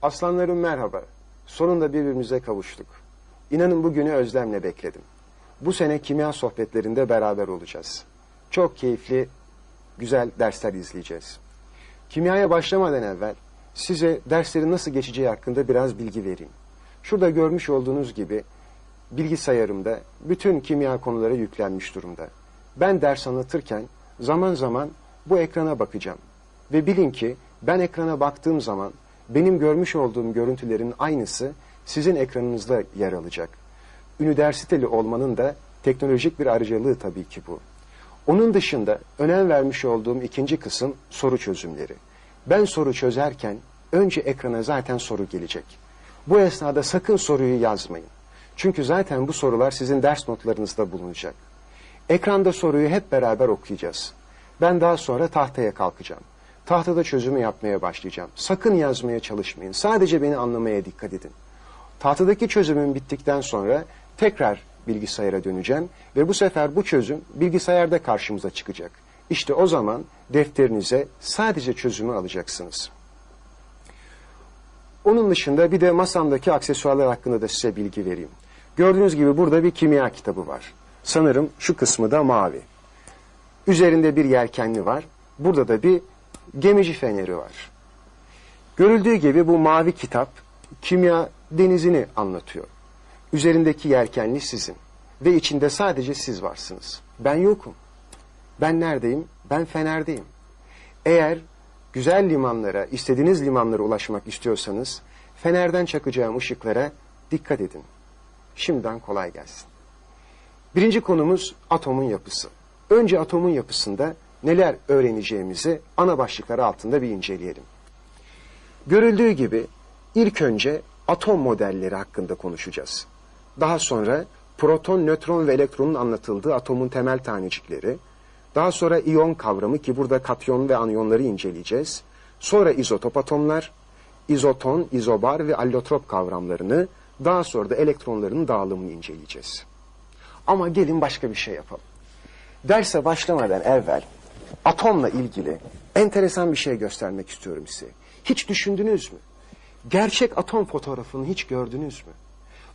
Aslanlarım merhaba. Sonunda birbirimize kavuştuk. İnanın bugünü özlemle bekledim. Bu sene kimya sohbetlerinde beraber olacağız. Çok keyifli, güzel dersler izleyeceğiz. Kimyaya başlamadan evvel size derslerin nasıl geçeceği hakkında biraz bilgi vereyim. Şurada görmüş olduğunuz gibi bilgisayarımda bütün kimya konuları yüklenmiş durumda. Ben ders anlatırken zaman zaman bu ekrana bakacağım. Ve bilin ki ben ekrana baktığım zaman benim görmüş olduğum görüntülerin aynısı sizin ekranınızda yer alacak. Üniversiteli olmanın da teknolojik bir ayrıcalığı tabii ki bu. Onun dışında önem vermiş olduğum ikinci kısım soru çözümleri. Ben soru çözerken önce ekrana zaten soru gelecek. Bu esnada sakın soruyu yazmayın. Çünkü zaten bu sorular sizin ders notlarınızda bulunacak. Ekranda soruyu hep beraber okuyacağız. Ben daha sonra tahtaya kalkacağım. Tahtada çözümü yapmaya başlayacağım. Sakın yazmaya çalışmayın. Sadece beni anlamaya dikkat edin. Tahtadaki çözümüm bittikten sonra tekrar bilgisayara döneceğim ve bu sefer bu çözüm bilgisayarda karşımıza çıkacak. İşte o zaman defterinize sadece çözümü alacaksınız. Onun dışında bir de masamdaki aksesuarlar hakkında da size bilgi vereyim. Gördüğünüz gibi burada bir kimya kitabı var. Sanırım şu kısmı da mavi. Üzerinde bir yelkenli var. Burada da bir gemici feneri var. Görüldüğü gibi bu mavi kitap kimya denizini anlatıyor. Üzerindeki yelkenli sizin ve içinde sadece siz varsınız. Ben yokum. Ben neredeyim? Ben Fener'deyim. Eğer güzel limanlara, istediğiniz limanlara ulaşmak istiyorsanız Fener'den çakacağım ışıklara dikkat edin. Şimdiden kolay gelsin. Birinci konumuz atomun yapısı. Önce atomun yapısında neler öğreneceğimizi ana başlıklar altında bir inceleyelim. Görüldüğü gibi ilk önce atom modelleri hakkında konuşacağız. Daha sonra proton, nötron ve elektronun anlatıldığı atomun temel tanecikleri, daha sonra iyon kavramı ki burada katyon ve anyonları inceleyeceğiz. Sonra izotop atomlar, izoton, izobar ve allotrop kavramlarını, daha sonra da elektronların dağılımını inceleyeceğiz. Ama gelin başka bir şey yapalım. Derse başlamadan evvel atomla ilgili enteresan bir şey göstermek istiyorum size. Hiç düşündünüz mü? Gerçek atom fotoğrafını hiç gördünüz mü?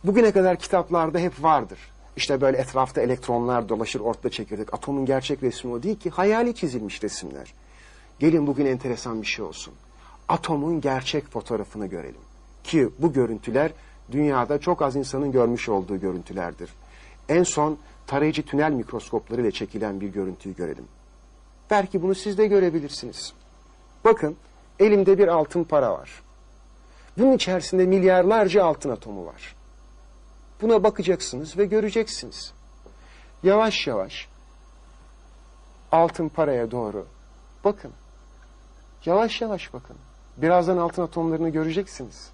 Bugüne kadar kitaplarda hep vardır. İşte böyle etrafta elektronlar dolaşır, ortada çekirdek. Atomun gerçek resmi o değil ki, hayali çizilmiş resimler. Gelin bugün enteresan bir şey olsun. Atomun gerçek fotoğrafını görelim. Ki bu görüntüler dünyada çok az insanın görmüş olduğu görüntülerdir. En son tarayıcı tünel mikroskopları ile çekilen bir görüntüyü görelim. Belki bunu siz de görebilirsiniz. Bakın, elimde bir altın para var. Bunun içerisinde milyarlarca altın atomu var. Buna bakacaksınız ve göreceksiniz. Yavaş yavaş altın paraya doğru bakın. Yavaş yavaş bakın. Birazdan altın atomlarını göreceksiniz.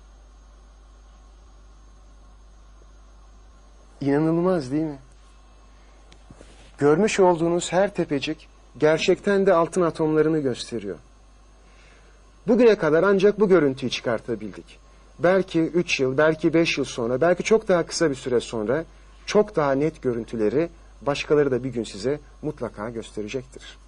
İnanılmaz değil mi? Görmüş olduğunuz her tepecik gerçekten de altın atomlarını gösteriyor. Bugüne kadar ancak bu görüntüyü çıkartabildik. Belki 3 yıl, belki 5 yıl sonra, belki çok daha kısa bir süre sonra çok daha net görüntüleri başkaları da bir gün size mutlaka gösterecektir.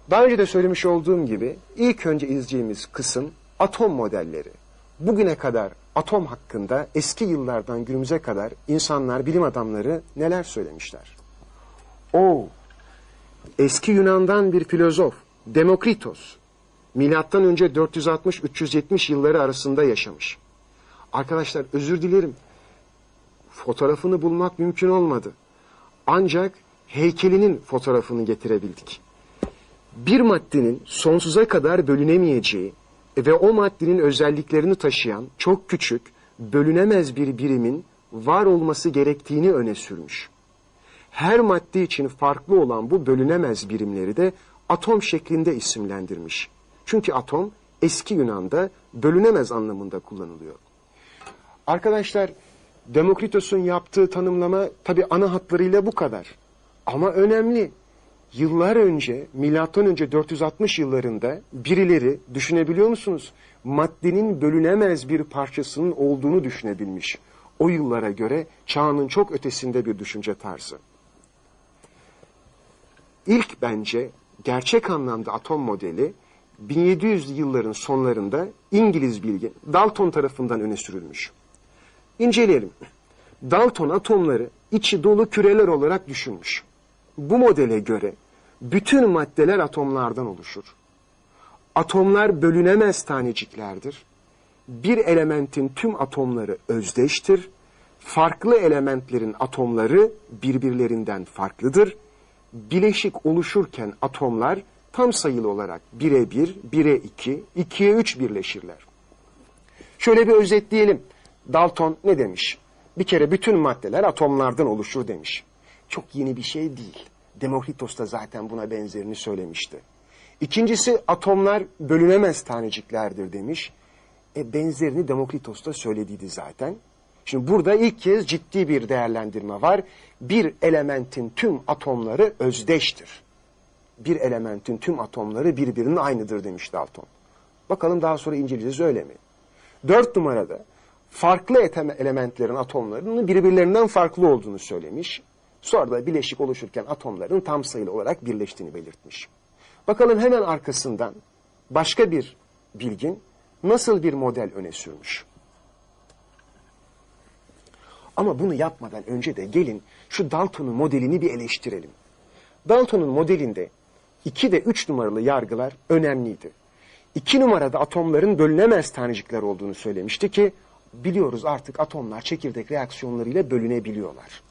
Daha önce de söylemiş olduğum gibi ilk önce izleyeceğimiz kısım atom modelleri. Bugüne kadar atom hakkında eski yıllardan günümüze kadar insanlar, bilim adamları neler söylemişler? Eski Yunan'dan bir filozof Demokritos, milattan önce 460-370 yılları arasında yaşamış. Arkadaşlar özür dilerim, fotoğrafını bulmak mümkün olmadı. Ancak heykelinin fotoğrafını getirebildik. Bir maddenin sonsuza kadar bölünemeyeceği ve o maddenin özelliklerini taşıyan çok küçük, bölünemez bir birimin var olması gerektiğini öne sürmüş. Her madde için farklı olan bu bölünemez birimleri de atom şeklinde isimlendirmiş. Çünkü atom eski Yunan'da bölünemez anlamında kullanılıyor. Arkadaşlar Demokritos'un yaptığı tanımlama tabii ana hatlarıyla bu kadar. Ama önemli. Yıllar önce, milattan önce 460 yıllarında birileri, düşünebiliyor musunuz? Maddenin bölünemez bir parçasının olduğunu düşünebilmiş. O yıllara göre çağının çok ötesinde bir düşünce tarzı. İlk bence gerçek anlamda atom modeli 1700 yılların sonlarında İngiliz bilgin Dalton tarafından öne sürülmüş. İnceleyelim. Dalton atomları içi dolu küreler olarak düşünmüş. Bu modele göre bütün maddeler atomlardan oluşur. Atomlar bölünemez taneciklerdir. Bir elementin tüm atomları özdeştir. Farklı elementlerin atomları birbirlerinden farklıdır. Bileşik oluşurken atomlar tam sayılı olarak 1'e 1, 1'e 2, 2'ye 3 birleşirler. Şöyle bir özetleyelim. Dalton ne demiş? Bir kere bütün maddeler atomlardan oluşur demiş. Çok yeni bir şey değil. Demokritos da zaten buna benzerini söylemişti. İkincisi atomlar bölünemez taneciklerdir demiş. Benzerini Demokritos da söylediydi zaten. Şimdi burada ilk kez ciddi bir değerlendirme var. Bir elementin tüm atomları özdeştir. Bir elementin tüm atomları birbirinin aynıdır demiş Dalton. Bakalım daha sonra inceleyeceğiz, öyle mi? 4 numarada farklı elementlerin atomlarının birbirlerinden farklı olduğunu söylemiş. Sonra da bileşik oluşurken atomların tam sayılı olarak birleştiğini belirtmiş. Bakalım hemen arkasından başka bir bilgin nasıl bir model öne sürmüş. Ama bunu yapmadan önce de gelin şu Dalton'un modelini bir eleştirelim. Dalton'un modelinde 2 ve 3 numaralı yargılar önemliydi. 2 numarada atomların bölünemez tanecikler olduğunu söylemişti ki biliyoruz artık atomlar çekirdek reaksiyonlarıyla bölünebiliyorlar.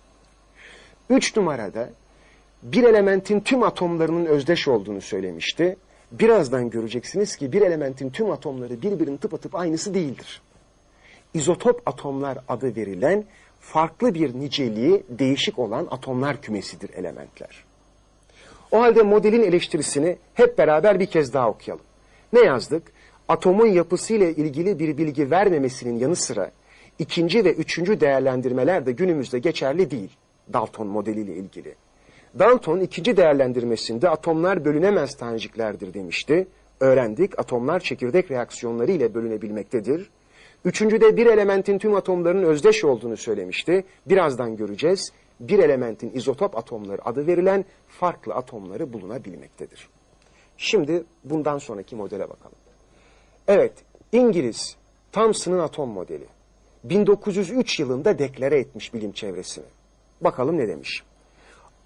3 numarada bir elementin tüm atomlarının özdeş olduğunu söylemişti. Birazdan göreceksiniz ki bir elementin tüm atomları birbirinin tıpatıp aynısı değildir. İzotop atomlar adı verilen farklı bir niceliği değişik olan atomlar kümesidir elementler. O halde modelin eleştirisini hep beraber bir kez daha okuyalım. Ne yazdık? Atomun yapısıyla ilgili bir bilgi vermemesinin yanı sıra ikinci ve üçüncü değerlendirmeler de günümüzde geçerli değil Dalton modeliyle ilgili. Dalton ikinci değerlendirmesinde atomlar bölünemez taneciklerdir demişti. Öğrendik, atomlar çekirdek reaksiyonları ile bölünebilmektedir. Üçüncüde bir elementin tüm atomlarının özdeş olduğunu söylemişti. Birazdan göreceğiz. Bir elementin izotop atomları adı verilen farklı atomları bulunabilmektedir. Şimdi bundan sonraki modele bakalım. Evet, İngiliz Thomson'ın atom modeli. 1903 yılında deklare etmiş bilim çevresine. Bakalım ne demiş?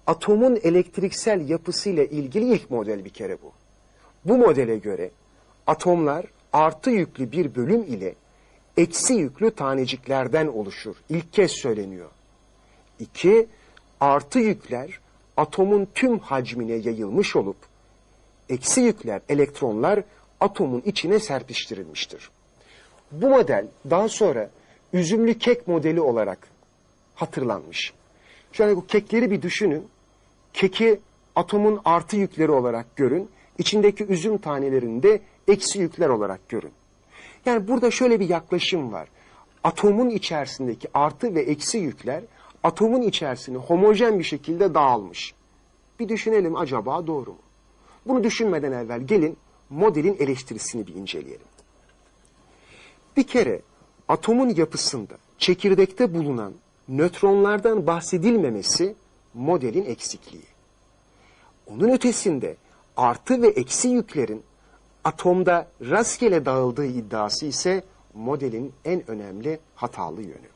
Atomun elektriksel yapısıyla ilgili ilk model bir kere bu. Bu modele göre atomlar artı yüklü bir bölüm ile eksi yüklü taneciklerden oluşur. İlk kez söyleniyor. 2. Artı yükler atomun tüm hacmine yayılmış olup eksi yükler, elektronlar atomun içine serpiştirilmiştir. Bu model daha sonra üzümlü kek modeli olarak hatırlanmış. Şöyle bu kekleri bir düşünün. Keki atomun artı yükleri olarak görün. İçindeki üzüm tanelerini de eksi yükler olarak görün. Yani burada şöyle bir yaklaşım var. Atomun içerisindeki artı ve eksi yükler atomun içerisine homojen bir şekilde dağılmış. Bir düşünelim, acaba doğru mu? Bunu düşünmeden evvel gelin modelin eleştirisini bir inceleyelim. Bir kere atomun yapısında çekirdekte bulunan nötronlardan bahsedilmemesi modelin eksikliği. Onun ötesinde artı ve eksi yüklerin atomda rastgele dağıldığı iddiası ise modelin en önemli hatalı yönü.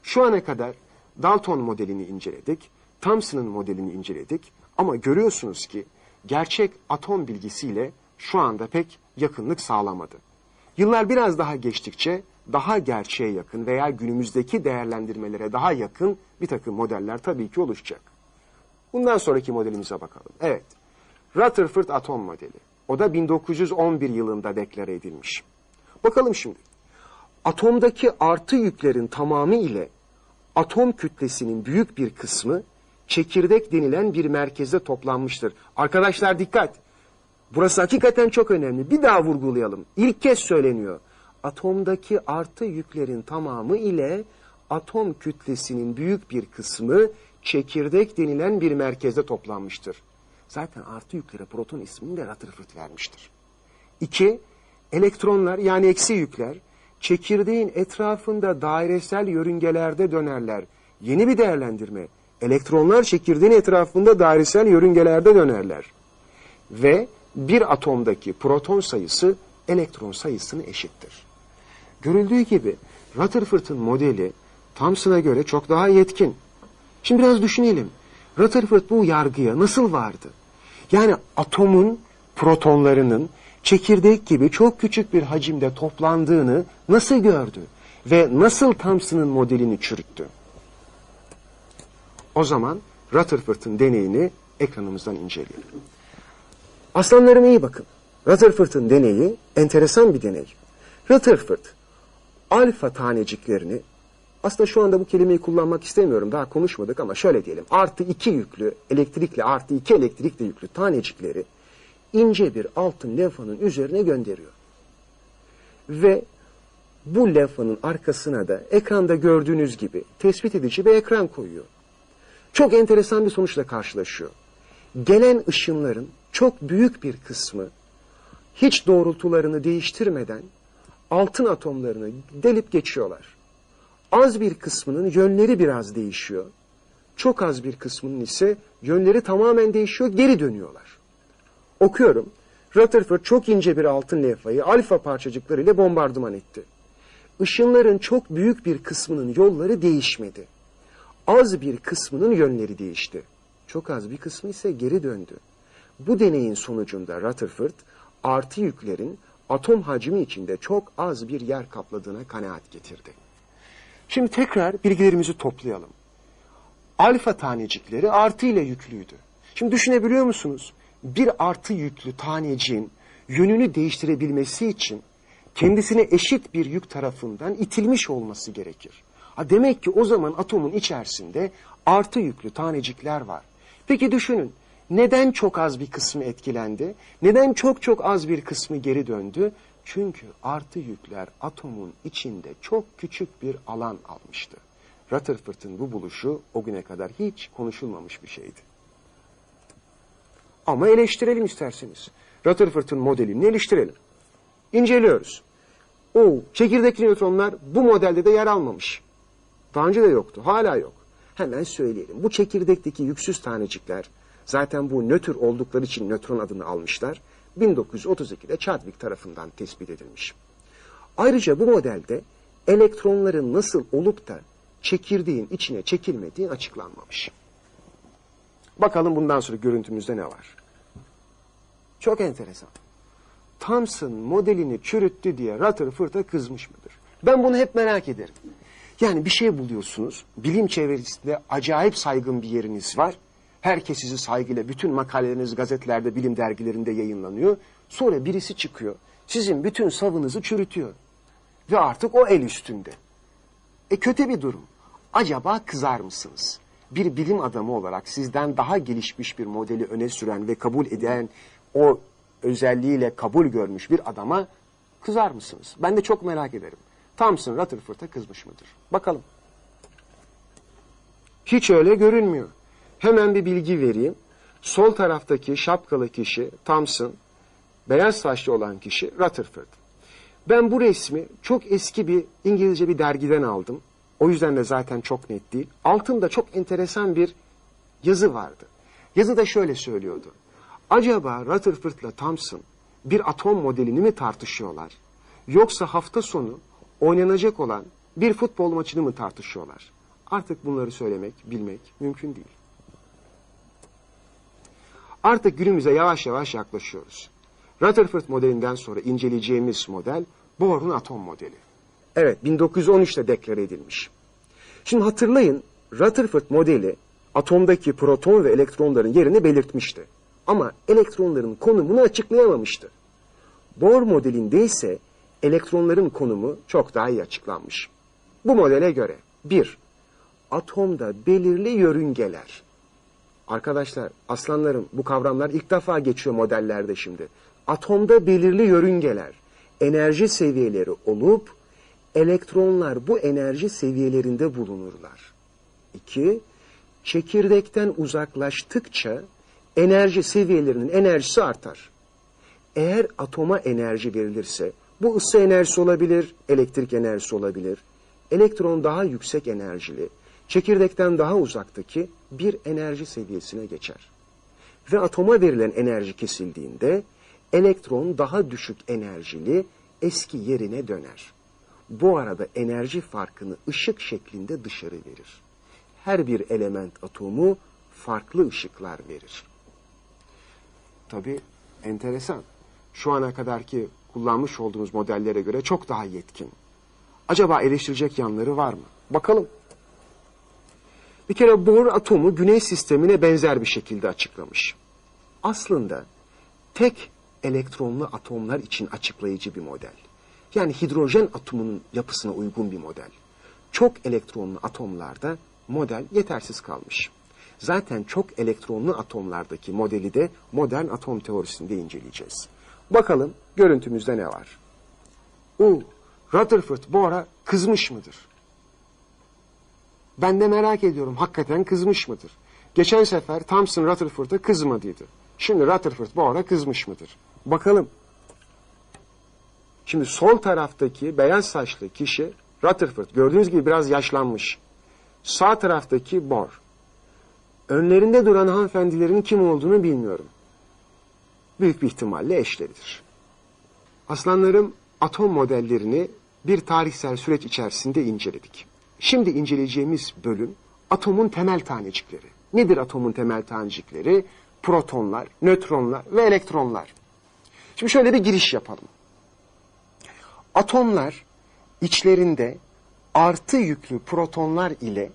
Şu ana kadar Dalton modelini inceledik, Thomson'ın modelini inceledik ama görüyorsunuz ki gerçek atom bilgisiyle şu anda pek yakınlık sağlamadı. Yıllar biraz daha geçtikçe daha gerçeğe yakın veya günümüzdeki değerlendirmelere daha yakın bir takım modeller tabii ki oluşacak. Bundan sonraki modelimize bakalım. Evet, Rutherford atom modeli. O da 1911 yılında deklare edilmiş. Bakalım şimdi. Atomdaki artı yüklerin tamamı ile atom kütlesinin büyük bir kısmı çekirdek denilen bir merkezde toplanmıştır. Arkadaşlar dikkat! Burası hakikaten çok önemli. Bir daha vurgulayalım. İlk kez söyleniyor. Atomdaki artı yüklerin tamamı ile atom kütlesinin büyük bir kısmı çekirdek denilen bir merkezde toplanmıştır. Zaten artı yüklere proton ismini de Rutherford vermiştir. 2. Elektronlar yani eksi yükler çekirdeğin etrafında dairesel yörüngelerde dönerler. Yeni bir değerlendirme. Elektronlar çekirdeğin etrafında dairesel yörüngelerde dönerler. Ve bir atomdaki proton sayısı elektron sayısına eşittir. Görüldüğü gibi Rutherford'un modeli Thomson'a göre çok daha yetkin. Şimdi biraz düşünelim. Rutherford bu yargıya nasıl vardı? Yani atomun protonlarının çekirdek gibi çok küçük bir hacimde toplandığını nasıl gördü? Ve nasıl Thomson'ın modelini çürüttü? O zaman Rutherford'un deneyini ekranımızdan inceleyelim. Aslanlarım iyi bakın. Rutherford'un deneyi enteresan bir deney. Rutherford alfa taneciklerini, aslında şu anda bu kelimeyi kullanmak istemiyorum, daha konuşmadık ama şöyle diyelim. Artı 2 yüklü elektrikle, artı 2 elektrikle yüklü tanecikleri ince bir altın levhanın üzerine gönderiyor. Ve bu levhanın arkasına da ekranda gördüğünüz gibi tespit edici bir ekran koyuyor. Çok enteresan bir sonuçla karşılaşıyor. Gelen ışınların çok büyük bir kısmı hiç doğrultularını değiştirmeden altın atomlarını delip geçiyorlar. Az bir kısmının yönleri biraz değişiyor. Çok az bir kısmının ise yönleri tamamen değişiyor, geri dönüyorlar. Okuyorum. Rutherford çok ince bir altın levhayı alfa parçacıklarıyla bombardıman etti. Işınların çok büyük bir kısmının yolları değişmedi. Az bir kısmının yönleri değişti. Çok az bir kısmı ise geri döndü. Bu deneyin sonucunda Rutherford artı yüklerin atom hacmi içinde çok az bir yer kapladığına kanaat getirdi. Şimdi tekrar bilgilerimizi toplayalım. Alfa tanecikleri artı ile yüklüydü. Şimdi düşünebiliyor musunuz? Bir artı yüklü taneciğin yönünü değiştirebilmesi için kendisine eşit bir yük tarafından itilmiş olması gerekir. Demek ki o zaman atomun içerisinde artı yüklü tanecikler var. Peki düşünün, neden çok az bir kısmı etkilendi? Neden çok az bir kısmı geri döndü? Çünkü artı yükler atomun içinde çok küçük bir alan almıştı. Rutherford'un bu buluşu o güne kadar hiç konuşulmamış bir şeydi. Ama eleştirelim isterseniz. Rutherford'un modelini eleştirelim. İnceliyoruz. Çekirdekli nötronlar bu modelde de yer almamış. Daha önce de yoktu, hala yok. Hemen söyleyelim. Bu çekirdekteki yüksüz tanecikler, zaten bu nötr oldukları için nötron adını almışlar. 1932'de Chadwick tarafından tespit edilmiş. Ayrıca bu modelde elektronların nasıl olup da çekirdeğin içine çekilmediği açıklanmamış. Bakalım bundan sonra görüntümüzde ne var? Çok enteresan. Thomson modelini çürüttü diye Rutherford'a kızmış mıdır? Ben bunu hep merak ederim. Yani bir şey buluyorsunuz, bilim çevresinde acayip saygın bir yeriniz var. Herkes sizi saygıyla, bütün makaleleriniz gazetelerde, bilim dergilerinde yayınlanıyor. Sonra birisi çıkıyor, sizin bütün savınızı çürütüyor. Ve artık o el üstünde. Kötü bir durum. Acaba kızar mısınız? Bir bilim adamı olarak sizden daha gelişmiş bir modeli öne süren ve kabul eden, o özelliğiyle kabul görmüş bir adama kızar mısınız? Ben de çok merak ederim. Thomson Rutherford'a kızmış mıdır? Bakalım. Hiç öyle görünmüyor. Hemen bir bilgi vereyim. Sol taraftaki şapkalı kişi Thomson, beyaz saçlı olan kişi Rutherford. Ben bu resmi çok eski bir İngilizce bir dergiden aldım. O yüzden de zaten çok net değil. Altında çok enteresan bir yazı vardı. Yazıda şöyle söylüyordu. Acaba Rutherford'la Thomson bir atom modelini mi tartışıyorlar? Yoksa hafta sonu oynanacak olan bir futbol maçını mı tartışıyorlar? Artık bunları söylemek, bilmek mümkün değil. Artık günümüze yavaş yavaş yaklaşıyoruz. Rutherford modelinden sonra inceleyeceğimiz model Bohr'un atom modeli. Evet, 1913'te deklare edilmiş. Şimdi hatırlayın, Rutherford modeli atomdaki proton ve elektronların yerini belirtmişti. Ama elektronların konumunu açıklayamamıştı. Bohr modelinde ise elektronların konumu çok daha iyi açıklanmış. Bu modele göre 1. Atomda belirli yörüngeler. Arkadaşlar, aslanlarım, bu kavramlar ilk defa geçiyor modellerde şimdi. Atomda belirli yörüngeler, enerji seviyeleri olup elektronlar bu enerji seviyelerinde bulunurlar. 2. Çekirdekten uzaklaştıkça enerji seviyelerinin enerjisi artar. Eğer atoma enerji verilirse, bu ısı enerjisi olabilir, elektrik enerjisi olabilir. Elektron daha yüksek enerjili, çekirdekten daha uzaktaki bir enerji seviyesine geçer. Ve atoma verilen enerji kesildiğinde elektron daha düşük enerjili eski yerine döner. Bu arada enerji farkını ışık şeklinde dışarı verir. Her bir element atomu farklı ışıklar verir. Tabii enteresan. Şu ana kadarki kullanmış olduğumuz modellere göre çok daha yetkin. Acaba eleştirecek yanları var mı? Bakalım. Bir kere Bohr atomu Güneş sistemine benzer bir şekilde açıklamış. Aslında tek elektronlu atomlar için açıklayıcı bir model. Yani hidrojen atomunun yapısına uygun bir model. Çok elektronlu atomlarda model yetersiz kalmış. Zaten çok elektronlu atomlardaki modeli de modern atom teorisinde inceleyeceğiz. Bakalım görüntümüzde ne var? Rutherford Bohr'a kızmış mıdır? Ben de merak ediyorum, hakikaten kızmış mıdır? Geçen sefer Thomson Rutherford'a kızmadıydı. Şimdi Rutherford Bohr'a kızmış mıdır? Bakalım. Şimdi sol taraftaki beyaz saçlı kişi Rutherford. Gördüğünüz gibi biraz yaşlanmış. Sağ taraftaki Bohr. Önlerinde duran hanımefendilerin kim olduğunu bilmiyorum. Büyük bir ihtimalle eşleridir. Aslanlarım, atom modellerini bir tarihsel süreç içerisinde inceledik. Şimdi inceleyeceğimiz bölüm atomun temel tanecikleri. Nedir atomun temel tanecikleri? Protonlar, nötronlar ve elektronlar. Şimdi şöyle bir giriş yapalım. Atomlar içlerinde artı yüklü protonlar ile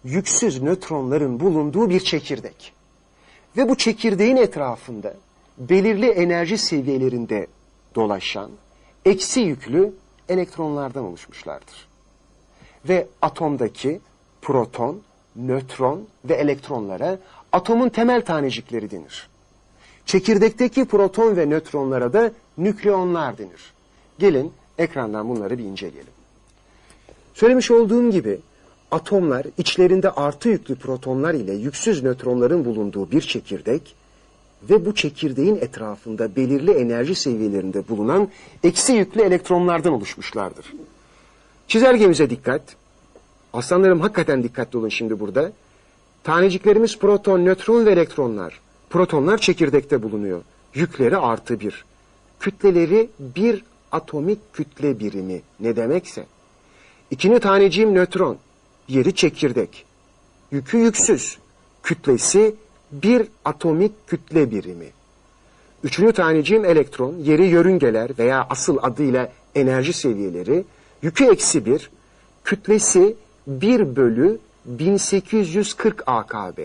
yüksüz nötronların bulunduğu bir çekirdek. Ve bu çekirdeğin etrafında belirli enerji seviyelerinde dolaşan eksi yüklü elektronlardan oluşmuşlardır. Ve atomdaki proton, nötron ve elektronlara atomun temel tanecikleri denir. Çekirdekteki proton ve nötronlara da nükleonlar denir. Gelin ekrandan bunları bir inceleyelim. Söylemiş olduğum gibi atomlar içlerinde artı yüklü protonlar ile yüksüz nötronların bulunduğu bir çekirdek ve bu çekirdeğin etrafında belirli enerji seviyelerinde bulunan eksi yüklü elektronlardan oluşmuşlardır. Çizelgemize dikkat. Aslanlarım hakikaten dikkatli olun şimdi burada. Taneciklerimiz proton, nötron ve elektronlar. Protonlar çekirdekte bulunuyor. Yükleri artı bir. Kütleleri bir atomik kütle birimi. Ne demekse. İkinci taneciğim nötron. Diğeri çekirdek. Yükü yüksüz. Kütlesi bir atomik kütle birimi. Üçüncü taneciğim elektron. Yeri yörüngeler veya asıl adıyla enerji seviyeleri. Yükü eksi bir. Kütlesi 1 bölü 1840 AKB.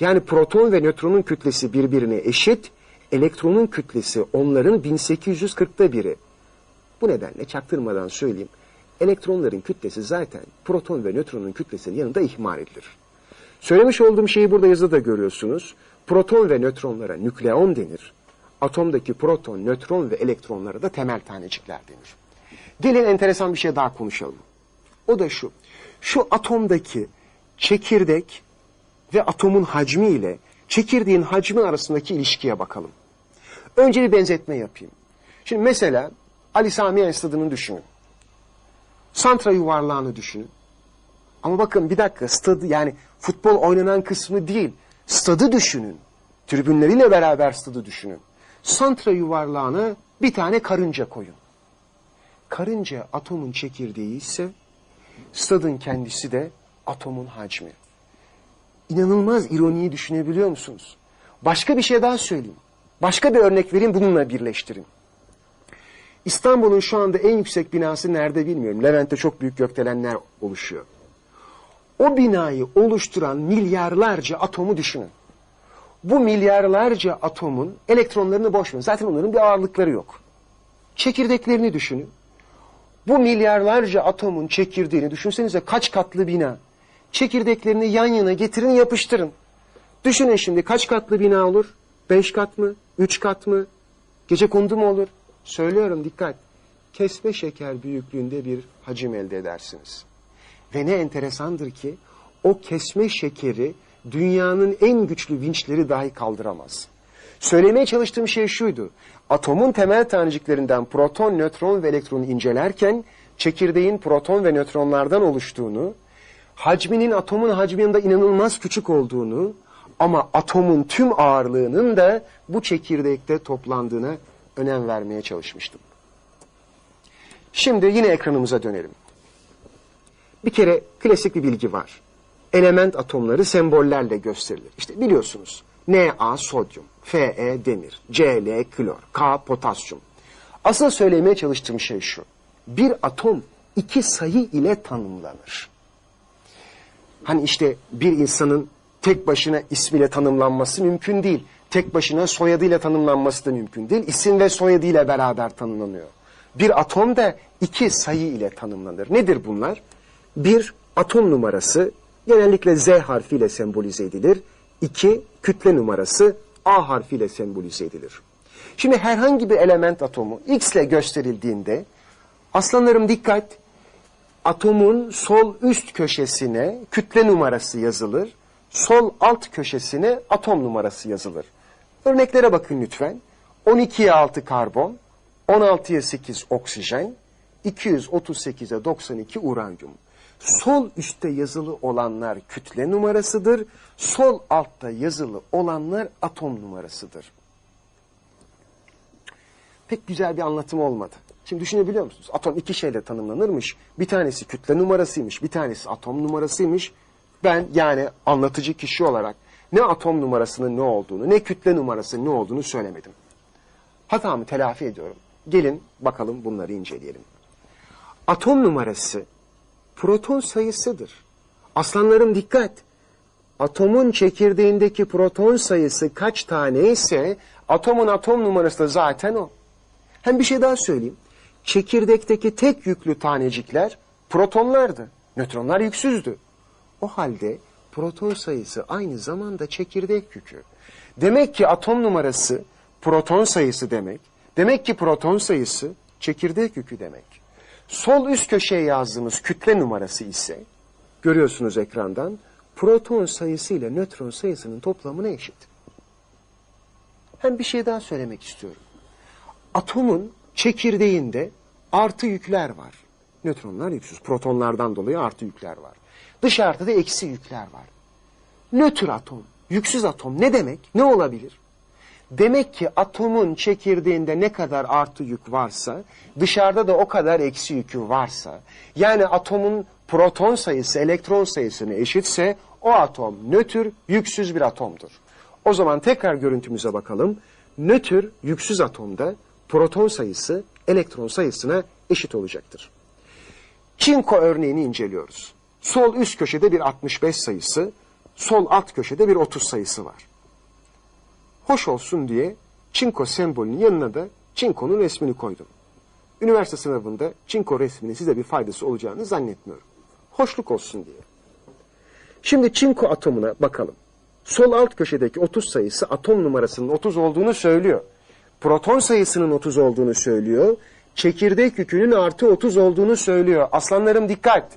Yani proton ve nötronun kütlesi birbirine eşit, elektronun kütlesi onların 1840'ta biri. Bu nedenle çaktırmadan söyleyeyim, elektronların kütlesi zaten proton ve nötronun kütlesinin yanında ihmal edilir. Söylemiş olduğum şeyi burada yazıda görüyorsunuz. Proton ve nötronlara nükleon denir. Atomdaki proton, nötron ve elektronlara da temel tanecikler denir. Gelin enteresan bir şey daha konuşalım. O da şu. Şu atomdaki çekirdek ve atomun hacmi ile çekirdeğin hacmi arasındaki ilişkiye bakalım. Önce bir benzetme yapayım. Şimdi mesela Ali Sami Yen stadını düşünün. Santra yuvarlağını düşünün. Ama bakın bir dakika, stadı yani futbol oynanan kısmı değil, stadı düşünün. Tribünleriyle beraber stadı düşünün. Santra yuvarlağına bir tane karınca koyun. Karınca atomun çekirdeği ise stadın kendisi de atomun hacmi. İnanılmaz ironiyi düşünebiliyor musunuz? Başka bir şey daha söyleyeyim. Başka bir örnek vereyim, bununla birleştirin. İstanbul'un şu anda en yüksek binası nerede bilmiyorum. Levent'te çok büyük gökdelenler oluşuyor. O binayı oluşturan milyarlarca atomu düşünün. Bu milyarlarca atomun elektronlarını boş verin. Zaten onların bir ağırlıkları yok. Çekirdeklerini düşünün. Bu milyarlarca atomun çekirdeğini düşünsenize, kaç katlı bina. Çekirdeklerini yan yana getirin, yapıştırın. Düşünün şimdi kaç katlı bina olur? 5 kat mı? 3 kat mı? Gecekondu mu olur? Söylüyorum, dikkat. Kesme şeker büyüklüğünde bir hacim elde edersiniz. Ve ne enteresandır ki o kesme şekeri dünyanın en güçlü vinçleri dahi kaldıramaz. Söylemeye çalıştığım şey şuydu. Atomun temel taneciklerinden proton, nötron ve elektronu incelerken çekirdeğin proton ve nötronlardan oluştuğunu, hacminin atomun hacminde inanılmaz küçük olduğunu ama atomun tüm ağırlığının da bu çekirdekte toplandığına önem vermeye çalışmıştım. Şimdi yine ekranımıza dönelim. Bir kere klasik bir bilgi var. Element atomları sembollerle gösterilir. İşte biliyorsunuz. Na sodyum, Fe demir, Cl klor, K potasyum. Asıl söylemeye çalıştığım şey şu. Bir atom iki sayı ile tanımlanır. Hani işte bir insanın tek başına ismiyle tanımlanması mümkün değil. Tek başına soyadıyla tanımlanması da mümkün değil. İsim ve soyadıyla beraber tanımlanıyor. Bir atom da iki sayı ile tanımlanır. Nedir bunlar? Bir, atom numarası genellikle Z harfiyle sembolize edilir. İki, kütle numarası A harfiyle sembolize edilir. Şimdi herhangi bir element atomu X ile gösterildiğinde, aslanlarım dikkat, atomun sol üst köşesine kütle numarası yazılır, sol alt köşesine atom numarası yazılır. Örneklere bakın lütfen. 12'ye 6 karbon, 16'ya 8 oksijen, 238'e 92 uranyum. Sol üstte yazılı olanlar kütle numarasıdır, sol altta yazılı olanlar atom numarasıdır. Pek güzel bir anlatım olmadı. Şimdi düşünebiliyor musunuz? Atom iki şeyle tanımlanırmış. Bir tanesi kütle numarasıymış, bir tanesi atom numarasıymış. Ben yani anlatıcı kişi olarak ne atom numarasının ne olduğunu, ne kütle numarasının ne olduğunu söylemedim. Hatamı telafi ediyorum. Gelin bakalım bunları inceleyelim. Atom numarası proton sayısıdır. Aslanlarım dikkat! Atomun çekirdeğindeki proton sayısı kaç tane ise atomun atom numarası da zaten o. Hem bir şey daha söyleyeyim. Çekirdekteki tek yüklü tanecikler protonlardı. Nötronlar yüksüzdü. O halde proton sayısı aynı zamanda çekirdek yükü. Demek ki atom numarası proton sayısı demek. Demek ki proton sayısı çekirdek yükü demek. Sol üst köşeye yazdığımız kütle numarası ise, görüyorsunuz ekrandan, proton sayısı ile nötron sayısının toplamına eşit. Hem bir şey daha söylemek istiyorum. Atomun çekirdeğinde artı yükler var. Nötronlar yüksüz. Protonlardan dolayı artı yükler var. Dışarıda da eksi yükler var. Nötr atom, yüksüz atom ne demek? Ne olabilir? Demek ki atomun çekirdeğinde ne kadar artı yük varsa, dışarıda da o kadar eksi yükü varsa, yani atomun proton sayısı elektron sayısına eşitse, o atom nötr, yüksüz bir atomdur. O zaman tekrar görüntümüze bakalım. Nötr, yüksüz atomda proton sayısı elektron sayısına eşit olacaktır. Çinko örneğini inceliyoruz. Sol üst köşede bir 65 sayısı, sol alt köşede bir 30 sayısı var. Hoş olsun diye çinko sembolünün yanına da çinkonun resmini koydum. Üniversite sınavında çinko resminin size bir faydası olacağını zannetmiyorum. Hoşluk olsun diye. Şimdi çinko atomuna bakalım. Sol alt köşedeki 30 sayısı atom numarasının 30 olduğunu söylüyor. Proton sayısının 30 olduğunu söylüyor. Çekirdek yükünün artı 30 olduğunu söylüyor. Aslanlarım dikkat!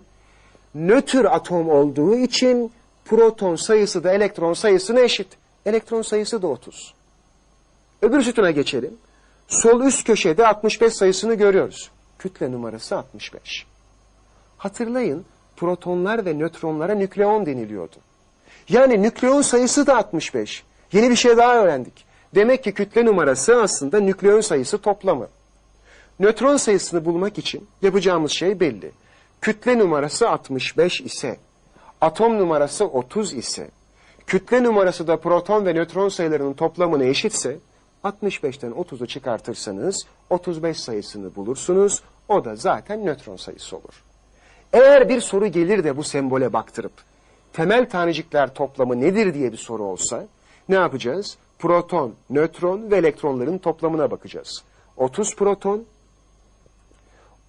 Nötr atom olduğu için proton sayısı da elektron sayısına eşit. Elektron sayısı da 30. Öbür sütuna geçelim. Sol üst köşede 65 sayısını görüyoruz. Kütle numarası 65. Hatırlayın, protonlar ve nötronlara nükleon deniliyordu. Yani nükleon sayısı da 65. Yeni bir şey daha öğrendik. Demek ki kütle numarası aslında nükleon sayısı toplamı. Nötron sayısını bulmak için yapacağımız şey belli. Kütle numarası 65 ise, atom numarası 30 ise, kütle numarası da proton ve nötron sayılarının toplamına eşitse, 65'ten 30'u çıkartırsanız 35 sayısını bulursunuz. O da zaten nötron sayısı olur. Eğer bir soru gelir de bu sembole baktırıp temel tanecikler toplamı nedir diye bir soru olsa ne yapacağız? Proton, nötron ve elektronların toplamına bakacağız. 30 proton,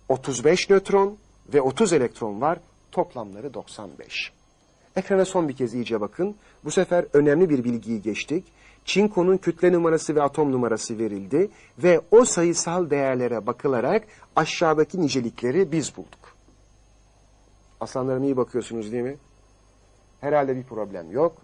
35 nötron ve 30 elektron var. Toplamları 95. Ekrana son bir kez iyice bakın. Bu sefer önemli bir bilgiyi geçtik. Çinkonun kütle numarası ve atom numarası verildi ve o sayısal değerlere bakılarak aşağıdaki nicelikleri biz bulduk. Aslanlarım iyi bakıyorsunuz değil mi? Herhalde bir problem yok.